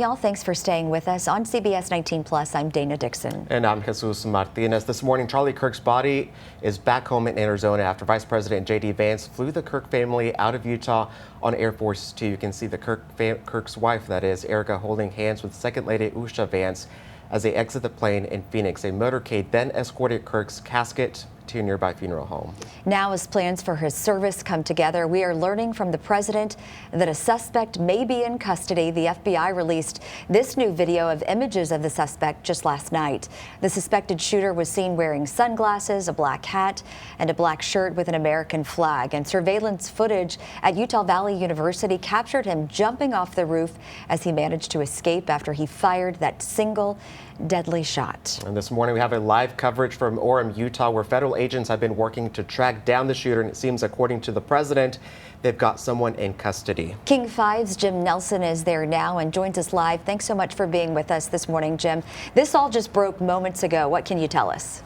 Y'all, thanks for staying with us. On CBS 19 Plus, I'm Dana Dixon. And I'm Jesus Martinez. This morning, Charlie Kirk's body is back home in Arizona after Vice President J.D. Vance flew the Kirk family out of Utah on Air Force Two. You can see the Kirk's wife, that is, Erica, holding hands with Second Lady Usha Vance as they exit the plane in Phoenix. A motorcade then escorted Kirk's casket to a nearby funeral home. Now, as plans for his service come together, we are learning from the president that a suspect may be in custody. The FBI released this new video of images of the suspect just last night. The suspected shooter was seen wearing sunglasses, a black hat, and a black shirt with an American flag. And surveillance footage at Utah Valley University captured him jumping off the roof as he managed to escape after he fired that single deadly shot. And this morning we have a live coverage from Orem, Utah, where federal agents have been working to track down the shooter, and it seems, according to the president, they've got someone in custody. King 5's Jim Nelson is there now and joins us live. Thanks so much for being with us this morning, Jim. This all just broke moments ago. What can you tell us?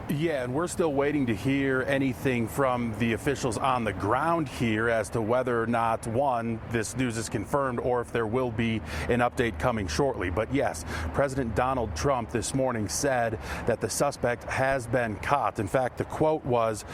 Yeah, and we're still waiting to hear anything from the officials on the ground here as to whether or not, one, this news is confirmed or if there will be an update coming shortly. But yes, President Donald Trump this morning said that the suspect has been caught. In fact, the quote was,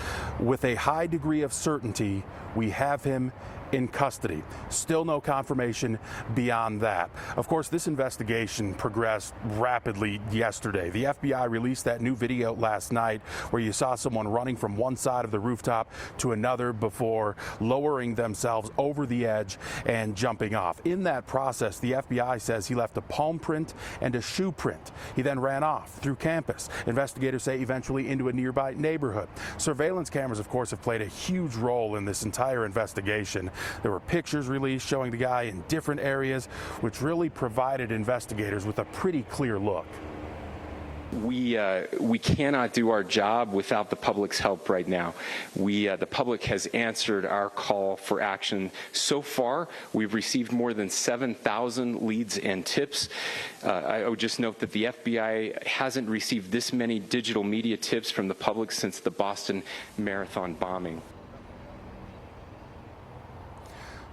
"With a high degree of certainty, we have him in custody." Still no confirmation beyond that. Of course, this investigation progressed rapidly yesterday. The FBI released that new video last night where you saw someone running from one side of the rooftop to another before lowering themselves over the edge and jumping off. In that process, the FBI says he left a palm print and a shoe print. He then ran off through campus. Investigators say eventually into a nearby neighborhood. Surveillance cameras, of course, have played a huge role in this entire investigation. There were pictures released showing the guy in different areas, which really provided investigators with a pretty clear look. We cannot do our job without the public's help right now. The public has answered our call for action. So far, we've received more than 7,000 leads and tips. I would just note that the FBI hasn't received this many digital media tips from the public since the Boston Marathon bombing.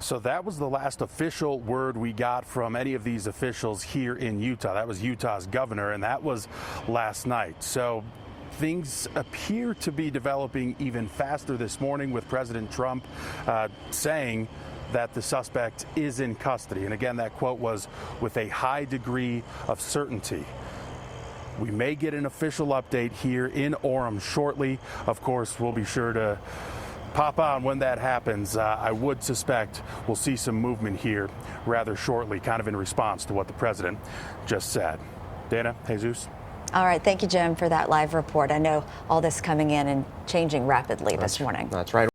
So that was the last official word we got from any of these officials here in Utah. That was Utah's governor, and that was last night. So things appear to be developing even faster this morning with President Trump saying that the suspect is in custody. And again, that quote was, "with a high degree of certainty." We may get an official update here in Orem shortly. Of course, we'll be sure to pop on when that happens. I would suspect we'll see some movement here rather shortly, kind of in response to what the president just said. Dana, Jesus. All right. Thank you, Jim, for that live report. I know all this coming in and changing rapidly this morning. That's right.